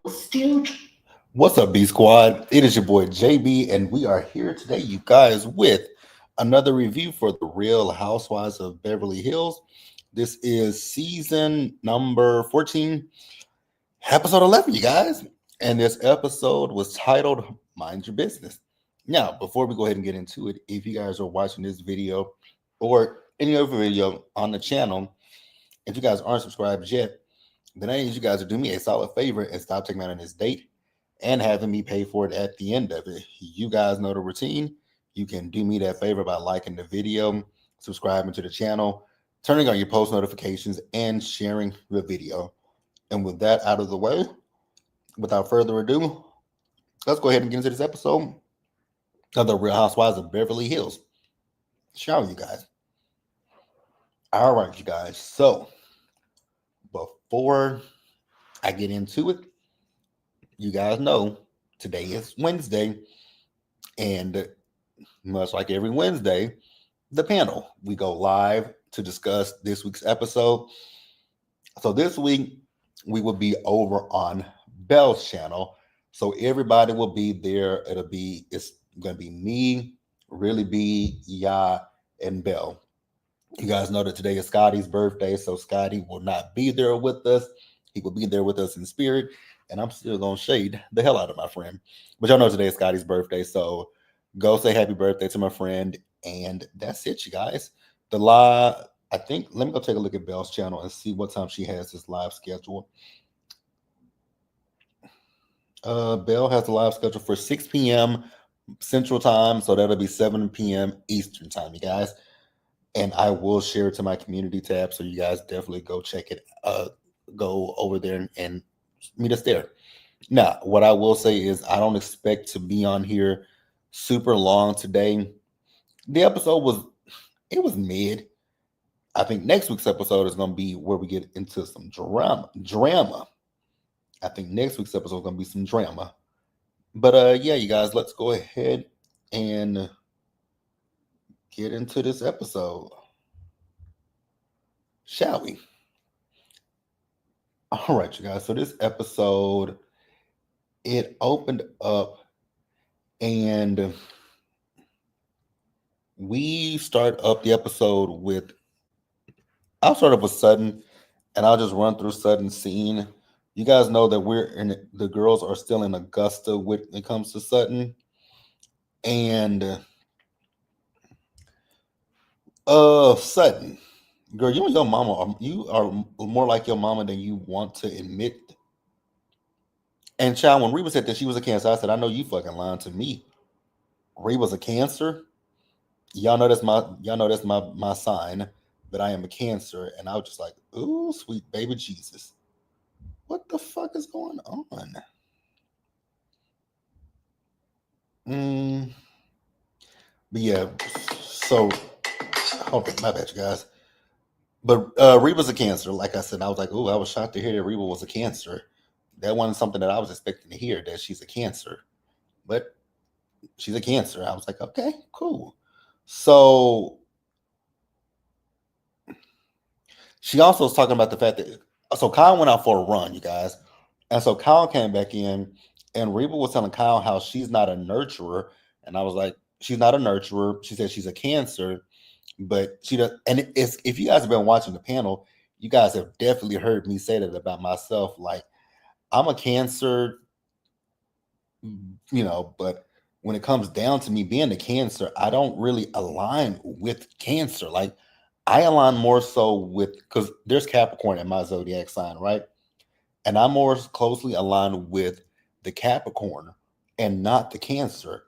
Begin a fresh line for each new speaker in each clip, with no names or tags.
Still. What's up, B Squad? It is your boy JB, and we are here today, you guys, with another review for the Real Housewives of Beverly Hills. This is season number 14, episode 11, you guys. And this episode was titled Mind Your Business. Now, before we go ahead and get into it, if you guys are watching this video or any other video on the channel, if you guys aren't subscribed yet, then I need you guys to do me a solid favor and stop taking me out on this date and having me pay for it at the end of it. You guys know the routine. You can do me that favor by liking the video, subscribing to the channel, turning on your post notifications, and sharing the video. And with that out of the way, without further ado, let's go ahead and get into this episode of the Real Housewives of Beverly Hills. Shall you guys? All right, you guys. So before I get into it, you guys know today is Wednesday, and much like every Wednesday, the panel. We go live to discuss this week's episode. So this week, we will be over on Belle's channel. So everybody will be there. It's going to be me, Really B, Ya, and Belle. You guys know that today is Scotty's birthday, so Scotty will not be there with us. He will be there with us in spirit, and I'm still going to shade the hell out of my friend. But y'all know today is Scotty's birthday, so go say happy birthday to my friend, and that's it, you guys. The live, I think, let me go take a look at Belle's channel and see what time she has this live schedule. Belle has a live schedule for 6 p.m. Central Time, so that'll be 7 p.m. Eastern Time, you guys. And I will share it to my community tab, so you guys definitely go check it. Go over there and meet us there. Now, what I will say is I don't expect to be on here super long today. The episode was mid. I think next week's episode is going to be where we get into some drama. I think next week's episode is going to be some drama. But yeah, you guys, let's go ahead and get into this episode, shall we? All right, you guys. So this episode, it opened up, and we start up the episode with. I'll start up with Sutton, and I'll just run through Sutton's scene. You guys know that the girls are still in Augusta when it comes to Sutton, and Sutton, girl, you and your mama you are more like your mama than you want to admit. And child, when Reba said that she was a Cancer, I said, I know you fucking lying to me. Reba's a Cancer. Y'all know that's my sign that I am a Cancer, and I was just like, ooh, sweet baby Jesus, what the fuck is going on? But yeah, so hold on, my bad, you guys. But Reba's a Cancer. Like I said, I was like, oh, I was shocked to hear that Reba was a Cancer. That wasn't something that I was expecting to hear, that she's a Cancer. But she's a Cancer. I was like, okay, cool. So she also was talking about the fact that so Kyle went out for a run, you guys. And so Kyle came back in, and Reba was telling Kyle how she's not a nurturer. And I was like, she's not a nurturer. She said she's a Cancer, but she does. And it's, if you guys have been watching the panel, you guys have definitely heard me say that about myself. Like, I'm a Cancer, but when it comes down to me being a Cancer, I don't really align with Cancer. Like, I align more so with, because there's Capricorn in my zodiac sign, right? And I'm more closely aligned with the Capricorn and not the Cancer.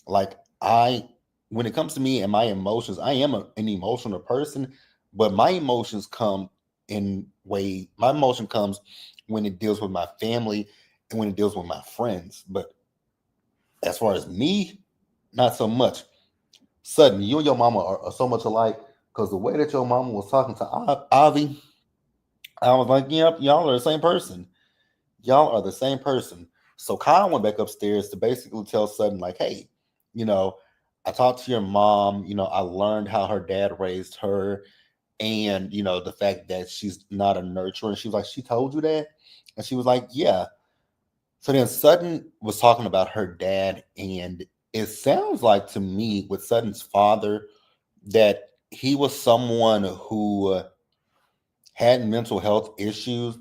Like, when it comes to me and my emotions, I am an emotional person, but my emotions come my emotion comes when it deals with my family and when it deals with my friends. But as far as me, not so much. Sudden, you and your mama are so much alike, because the way that your mama was talking to Avi, I was like, yep, y'all are the same person. Y'all are the same person. So Kyle went back upstairs to basically tell Sutton, like, hey, I talked to your mom, I learned how her dad raised her, and the fact that she's not a nurturer. And she was like, she told you that? And she was like, yeah. So then Sutton was talking about her dad, and it sounds like to me with Sutton's father that he was someone who had mental health issues,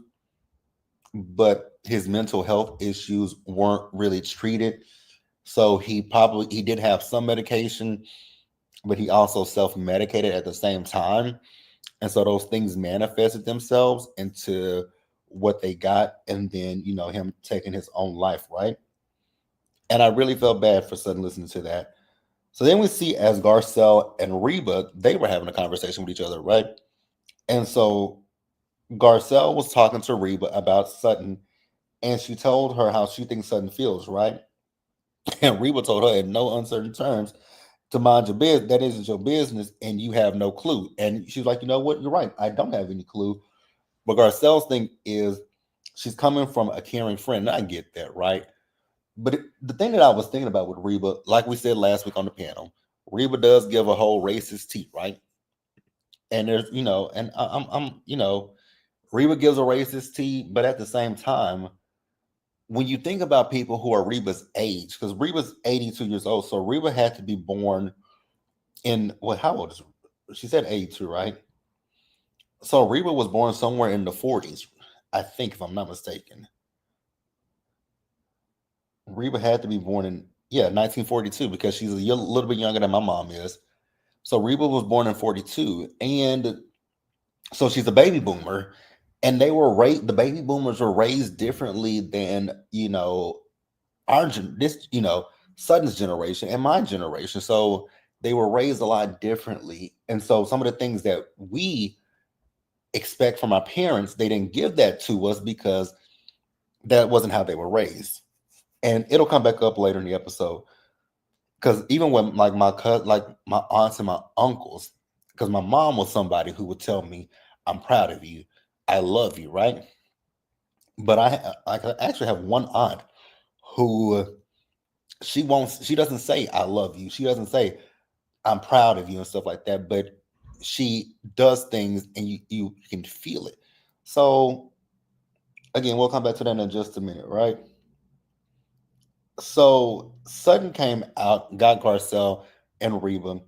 but his mental health issues weren't really treated. So he did have some medication, but he also self-medicated at the same time. And so those things manifested themselves into what they got, and then him taking his own life, right? And I really felt bad for Sutton listening to that. So then we see as Garcelle and Reba, they were having a conversation with each other, right? And so Garcelle was talking to Reba about Sutton, and she told her how she thinks Sutton feels, right? And Reba told her in no uncertain terms to mind your business. That isn't your business, and you have no clue. And she was like, you know what? You're right. I don't have any clue. But Garcelle's thing is she's coming from a caring friend. And I get that, right? But the thing that I was thinking about with Reba, like we said last week on the panel, Reba does give a whole racist tea, right? And there's, and Reba gives a racist tea, but at the same time, when you think about people who are Reba's age, because Reba's 82 years old, so Reba had to be born in what? How old is she? Said 82, right? So Reba was born somewhere in the 40s, I think, if I'm not mistaken. Reba had to be born in 1942 because she's a little bit younger than my mom is. So Reba was born in 42, and so she's a baby boomer, and the baby boomers were raised differently than our this Sutton's generation and my generation. So they were raised a lot differently, and so some of the things that we expect from our parents, they didn't give that to us because that wasn't how they were raised. And it'll come back up later in the episode because even when like like my aunts and my uncles, because my mom was somebody who would tell me, "I'm proud of you, I love you," right? But I actually have one aunt who she doesn't say "I love you," she doesn't say "I'm proud of you" and stuff like that, but she does things and you can feel it. So again, we'll come back to that in just a minute, right? So Sutton came out, got Garcelle and Reba,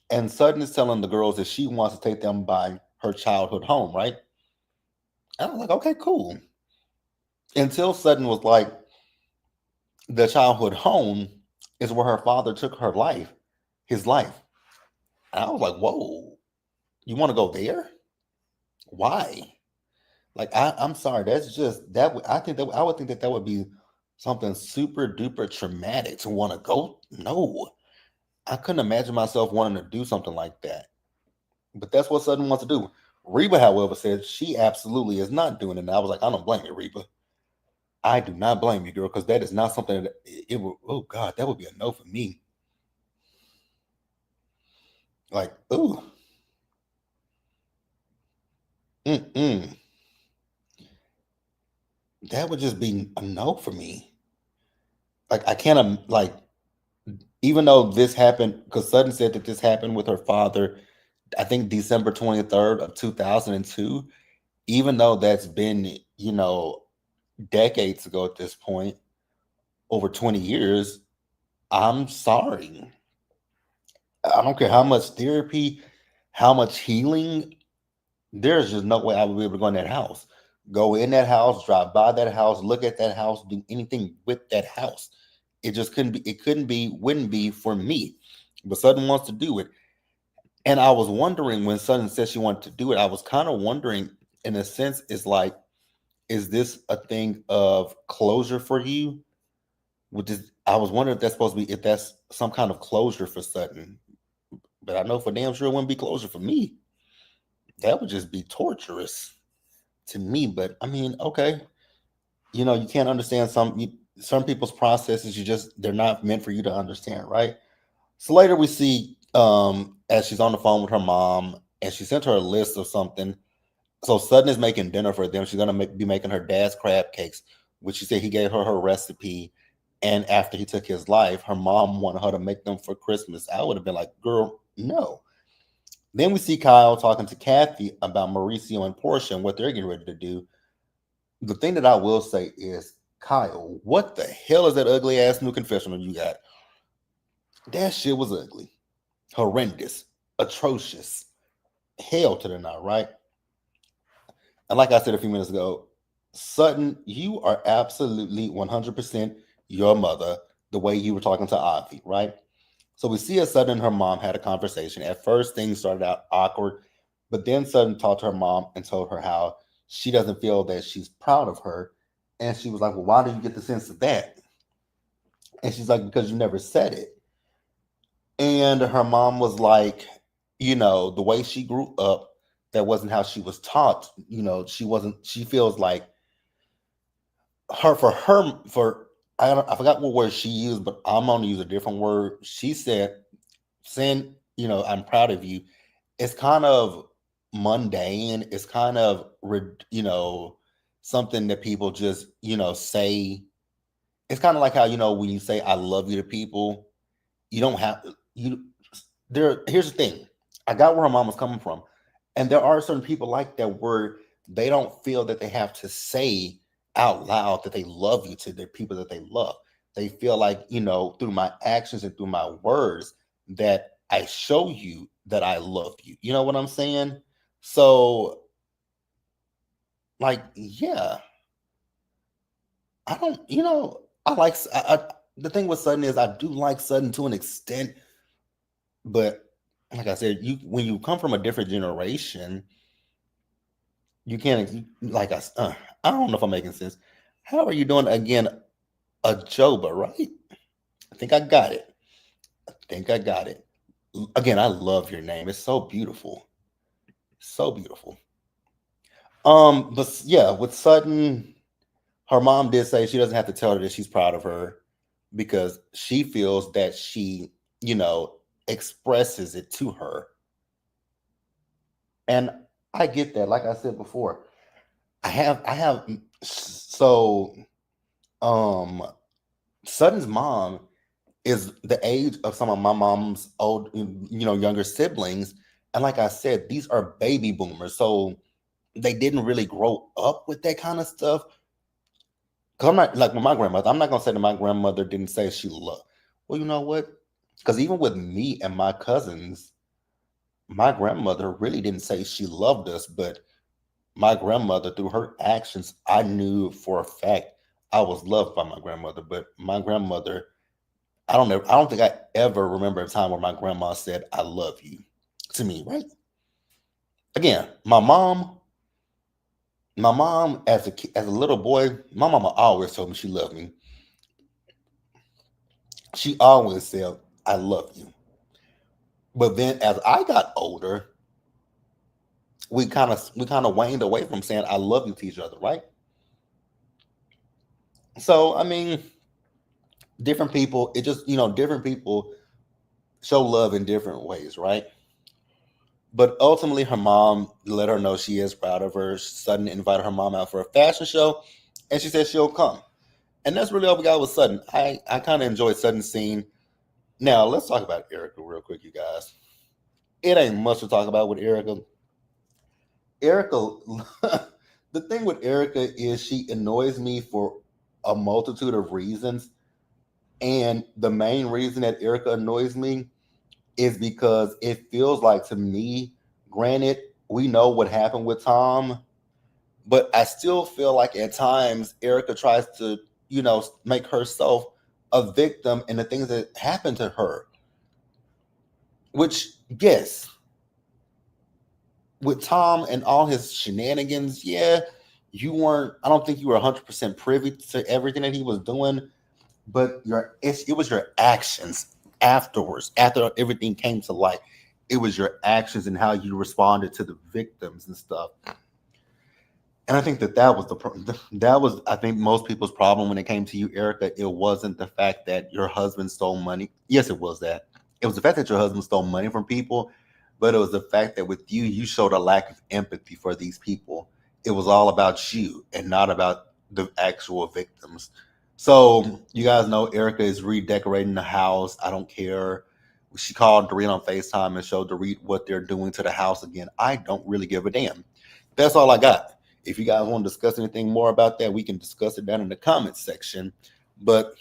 and Sutton is telling the girls that she wants to take them by her childhood home, right? And I'm like, okay, cool. Until Sutton was like, the childhood home is where her father took his life. And I was like, whoa, you want to go there? Why? Like, I'm sorry, that's just that. I think that I would think that that would be something super duper traumatic to want to go. No, I couldn't imagine myself wanting to do something like that. But that's what Sutton wants to do. Reba, however, said she absolutely is not doing it. And I was like, I don't blame you, Reba. I do not blame you, girl, because that is not something that it would. Oh God, that would be a no for me. Like, ooh, mm-mm. That would just be a no for me. Like, I can't like, even though this happened, because Sutton said that this happened with her father, I think December 23rd of 2002. Even though that's been, decades ago at this point, over 20 years, I'm sorry. I don't care how much therapy, how much healing, there's just no way I would be able to go in that house. Go in that house, drive by that house, look at that house, do anything with that house. It couldn't be, wouldn't be for me. But Sutton wants to do it. And I was wondering when Sutton said she wanted to do it, I was kind of wondering, in a sense, is like, is this a thing of closure for you? Which is, I was wondering if that's supposed to be, if that's some kind of closure for Sutton. But I know for damn sure it wouldn't be closure for me. That would just be torturous to me. But I mean, okay, you can't understand some people's processes. They're not meant for you to understand, right? So later we see as she's on the phone with her mom, and she sent her a list of something. So Sutton is making dinner for them. She's gonna be making her dad's crab cakes, which she said he gave her recipe. And after he took his life, her mom wanted her to make them for Christmas. I would have been like, girl, no. Then we see Kyle talking to Kathy about Mauricio and Portia and what they're getting ready to do. The thing that I will say is Kyle, what the hell is that ugly ass new confessional you got? That shit was ugly, horrendous, atrocious, hell to the no, right? And like I said a few minutes ago, Sutton, you are absolutely 100% your mother, the way you were talking to Avi, right? So we see as Sutton and her mom had a conversation. At first, things started out awkward, but then Sutton talked to her mom and told her how she doesn't feel that she's proud of her. And she was like, well, why do you get the sense of that? And she's like, because you never said it. And her mom was like, the way she grew up, that wasn't how she was taught. She wasn't, she feels like for I forgot what word she used, but I'm gonna use a different word. She said, saying, I'm proud of you. It's kind of mundane. It's kind of something that people just, say. It's kind of like how, when you say I love you to people, you don't have you there. Here's the thing. I got where her mom was coming from. And there are certain people like that where they don't feel that they have to say out loud that they love you to the people that they love. They feel like, through my actions and through my words, that I show you that I love you. You know what I'm saying? So, like, yeah, I don't, I like, the thing with Sutton is I do like Sutton to an extent, but like I said, when you come from a different generation, you can't like I don't know if I'm making sense. How are you doing again? A Joba, right? I think I got it. I think I got it. Again, I love your name. It's so beautiful. So beautiful. But yeah, with Sutton, her mom did say she doesn't have to tell her that she's proud of her because she feels that she, you know, expresses it to her. And I get that. Like I said before, I have so um Sutton's mom is the age of some of my mom's old, younger siblings. And like I said, these are baby boomers. So they didn't really grow up with that kind of stuff. Cause I'm not like with my grandmother. I'm not gonna say that my grandmother didn't say she loved. Well, you know what? Because even with me and my cousins, my grandmother really didn't say she loved us, but my grandmother, through her actions, I knew for a fact I was loved by my grandmother. But my grandmother, I don't know. I don't think I ever remember a time where my grandma said, I love you to me, right? Again, my mom as a little boy, my mama always told me she loved me. She always said, I love you. But then as I got older, we kind of waned away from saying I love you to each other, right? So I mean, different people, it just, different people show love in different ways, right? But ultimately, her mom let her know she is proud of her. Sudden invited her mom out for a fashion show, and she said she'll come. And that's really all we got with Sudden. I kind of enjoyed Sudden's scene. Now, let's talk about Erica real quick, you guys. It ain't much to talk about with Erica. Erica, the thing with Erica is she annoys me for a multitude of reasons. And the main reason that Erica annoys me is because it feels like to me, granted, we know what happened with Tom, but I still feel like at times Erica tries to, make herself a victim in the things that happened to her. Which, yes, with Tom and all his shenanigans, yeah, I don't think you were 100% privy to everything that he was doing, but it was your actions afterwards, after everything came to light. It was your actions and how you responded to the victims and stuff. And I think that was that was, I think, most people's problem when it came to you, Erica. It wasn't the fact that your husband stole money. Yes, it was that. It was the fact that your husband stole money from people, but it was the fact that with you, you showed a lack of empathy for these people. It was all about you and not about the actual victims. So you guys know Erica is redecorating the house. I don't care. She called Dorit on FaceTime and showed Dorit what they're doing to the house again. I don't really give a damn. That's all I got. If you guys want to discuss anything more about that, we can discuss it down in the comments section. But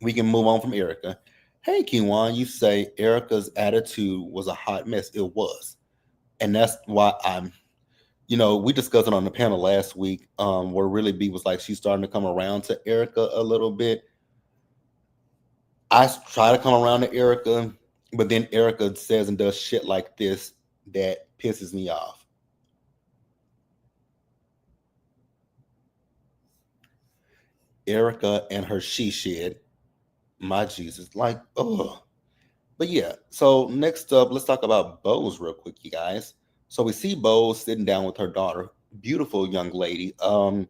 we can move on from Erica. Hey, Kiwan, you say Erica's attitude was a hot mess. It was. And that's why we discussed it on the panel last week, where really B was like, she's starting to come around to Erica a little bit. I try to come around to Erica, but then Erica says and does shit like this that pisses me off. Erica and her she shed, my Jesus, like, oh. But yeah, so next up, let's talk about Bose real quick, you guys. So we see Bose sitting down with her daughter, beautiful young lady. So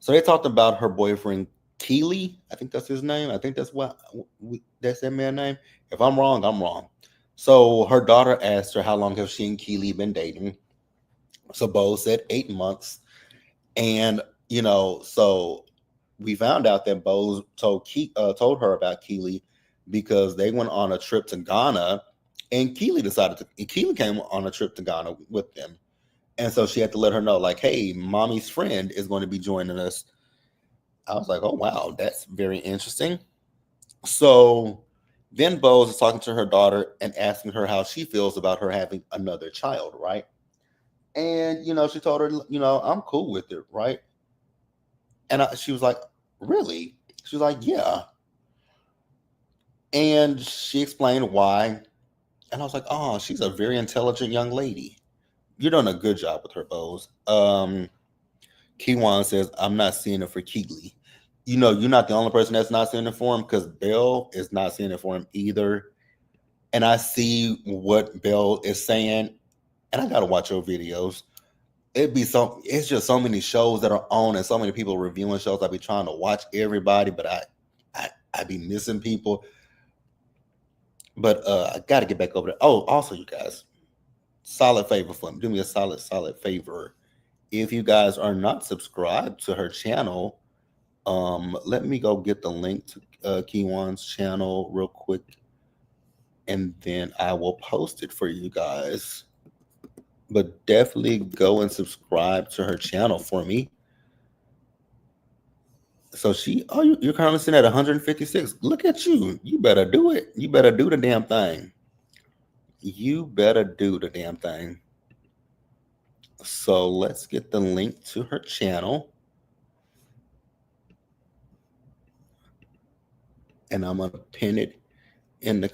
they talked about her boyfriend Keely. I think that's his name. I think that's that man's name. If I'm wrong, I'm wrong. So her daughter asked her how long have she and Keely been dating. So Bose said 8 months, and so we found out that Bose told her about Keely because they went on a trip to Ghana, and Keely came on a trip to Ghana with them, and so she had to let her know, like, hey, mommy's friend is going to be joining us. I was like, oh wow, that's very interesting. So then Bose is talking to her daughter and asking her how she feels about her having another child, right? And she told her, I'm cool with it, right? And she was like, really? She was like, yeah. And she explained why. And I was like, oh, she's a very intelligent young lady. You're doing a good job with her, Bose. Kiwan says, I'm not seeing it for Keegley. You're not the only person that's not seeing it for him, because Belle is not seeing it for him either. And I see what Belle is saying, and I gotta watch your videos. It's just so many shows that are on and so many people reviewing shows. I be trying to watch everybody, but I be missing people. But I gotta get back over there. Oh, also, you guys, solid favor for me. Do me a solid favor. If you guys are not subscribed to her channel, let me go get the link to Kiwan's channel real quick, and then I will post it for you guys. But definitely go and subscribe to her channel for me. So you're currently sitting at 156. Look at you. You better do it. You better do the damn thing. You better do the damn thing. So let's get the link to her channel. And I'm gonna pin it in the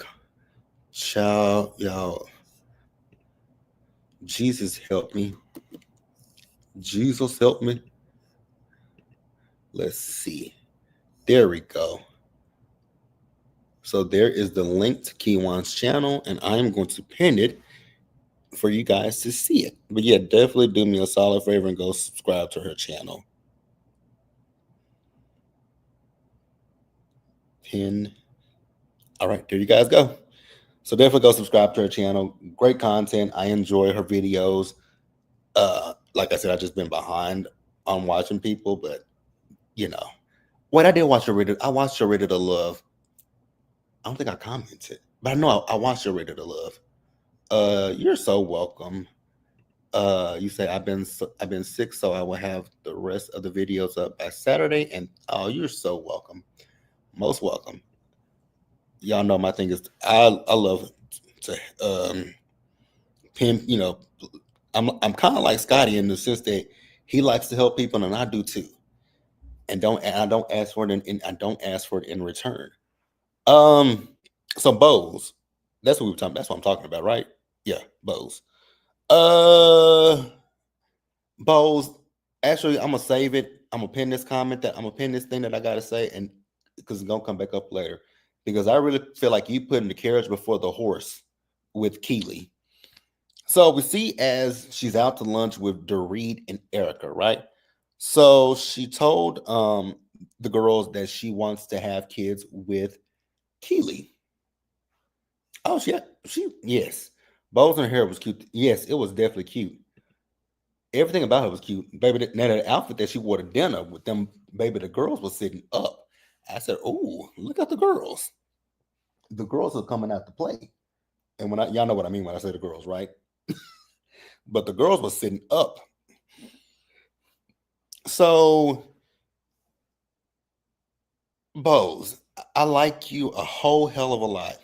child, y'all. Jesus help me. Jesus help me. Let's see. There we go. So there is the link to Kiwan's channel, and I'm going to pin it for you guys to see it. But yeah, definitely do me a solid favor and go subscribe to her channel. Pin. All right, there you guys go. So definitely go subscribe to her channel. Great content. I enjoy her videos. Like I said, I've just been behind on watching people, but Wait, I did watch your Ready. I watched your Ready to Love. I don't think I commented, but I know I watched your Ready to Love. You're so welcome. You say I've been sick, so I will have the rest of the videos up by Saturday. And oh, you're so welcome. Most welcome. Y'all know my thing is I love to pin. I'm kind of like Scotty in the sense that he likes to help people, and I do too. And I don't ask for it, and I don't ask for it in return. So Bose, that's what we were talking. That's what I'm talking about, right? Yeah, Bose. Uh, Bose. Actually, I'm gonna save it. I'm gonna pin this comment that I'm gonna pin this thing that I gotta say, and because it's gonna come back up later. Because I really feel like you putting the carriage before the horse with Keely. So we see as she's out to lunch with Dorit and Erica, right? So she told the girls that she wants to have kids with Keely. Oh, yes. Bows in her hair was cute. Yes, it was definitely cute. Everything about her was cute. Baby, now that outfit that she wore to dinner with them, baby, the girls were sitting up. I said, "Oh, look at the girls. The girls are coming out to play." And y'all know what I mean when I say the girls, right? But the girls were sitting up. So, Bose, I like you a whole hell of a lot.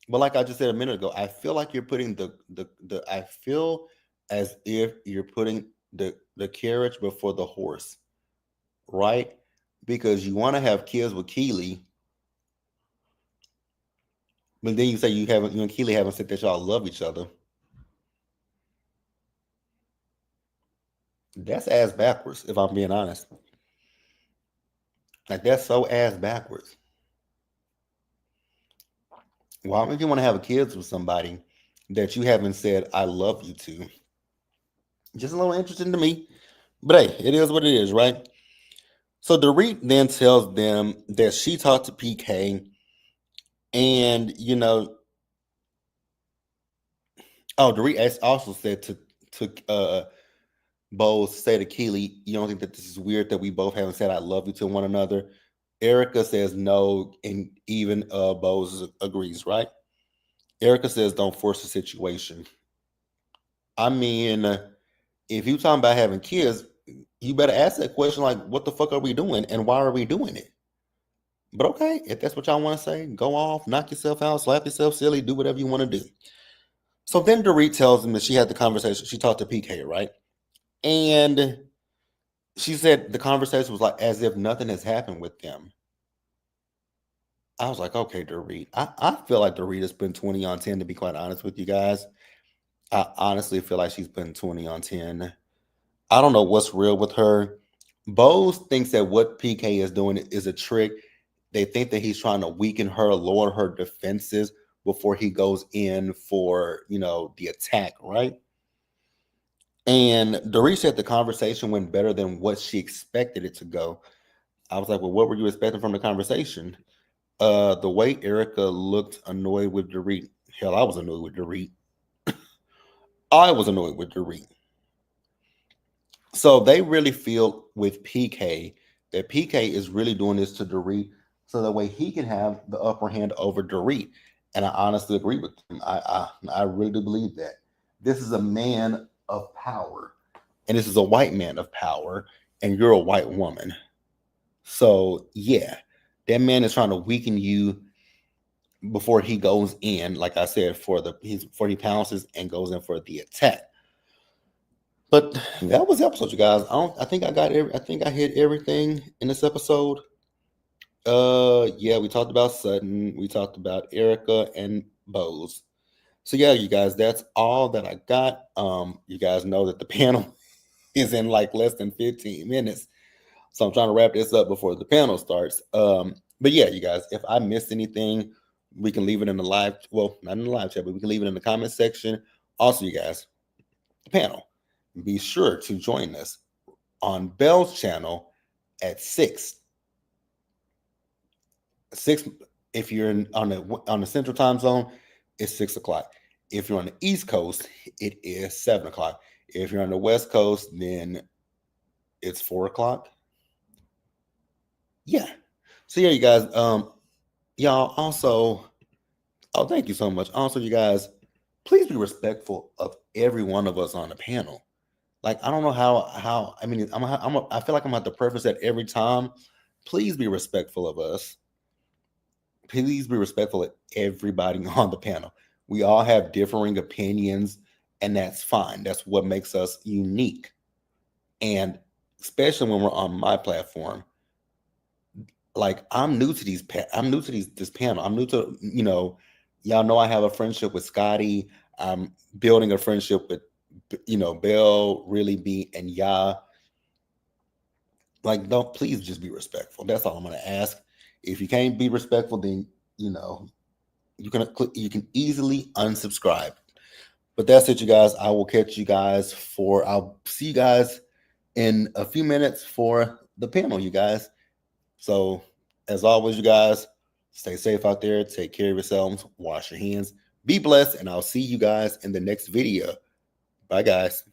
But like I just said a minute ago, I feel like you're putting the I feel as if you're putting the carriage before the horse, right? Because you want to have kids with Keely, but then you say you and Keely haven't said that y'all love each other. That's ass backwards, if I'm being honest. Like that's so ass backwards. Why would you want to have kids with somebody that you haven't said I love you to? Just a little interesting to me. But hey, it is what it is, right? So Dorit then tells them that she talked to PK, and Dorit also said to Bose say to Keely, you don't think that this is weird that we both haven't said I love you to one another? Erica says no, and even Bose agrees, right? Erica says don't force the situation. I mean, if you talking about having kids, you better ask that question like, what the fuck are we doing and why are we doing it? But okay, if that's what y'all want to say, go off, knock yourself out, slap yourself silly, do whatever you want to do. So then Dorit tells him that she had the conversation. She talked to PK, right? And she said the conversation was like as if nothing has happened with them. I was like, okay, Dorit. I feel like Dorit has been 20 on 10, to be quite honest with you guys. I honestly feel like she's been 20 on 10. I don't know what's real with her. Bose thinks that what PK is doing is a trick. They think that he's trying to weaken her, lower her defenses before he goes in for, the attack, right? And Dorit said the conversation went better than what she expected it to go. I was like, well, what were you expecting from the conversation? The way Erica looked annoyed with Dorit. Hell, I was annoyed with Dorit. I was annoyed with Dorit. So they really feel with PK that PK is really doing this to Dorit so that way he can have the upper hand over Dorit. And I honestly agree with him. I really do believe that. This is a man of power. And this is a white man of power. And you're a white woman. So yeah, that man is trying to weaken you before he goes in, like I said, before he pounces and goes in for the attack. But that was the episode, you guys. I think I think I hit everything in this episode. Yeah, we talked about Sutton, we talked about Erica and Bose. So yeah, you guys, that's all that I got. You guys know that the panel is in like less than 15 minutes. So I'm trying to wrap this up before the panel starts. But yeah, you guys, if I missed anything, we can leave it in the live, well, not in the live chat, but we can leave it in the comment section. Also, you guys, the panel, be sure to join us on Bell's channel at 6. If you're on the central time zone, it's 6 o'clock. If you're on the East Coast, it is 7 o'clock. If you're on the West Coast, then it's 4 o'clock. Yeah. So yeah, you guys, y'all also, oh, thank you so much. Also, you guys, please be respectful of every one of us on the panel. Like, I don't know how I mean, I feel like I'm gonna have to preface that every time. Please be respectful of us. Please be respectful of everybody on the panel. We all have differing opinions, and that's fine. That's what makes us unique. And especially when we're on my platform, like I'm new to this panel. I'm new to, y'all know I have a friendship with Scotty. I'm building a friendship with, Bell, Really Be, and Ya. Like, don't, please just be respectful. That's all I'm gonna ask. If you can't be respectful, then you can easily unsubscribe. But that's it, you guys. I will catch you guys I'll see you guys in a few minutes for the panel, you guys. So, as always, you guys, stay safe out there. Take care of yourselves. Wash your hands. Be blessed. And I'll see you guys in the next video. Bye, guys.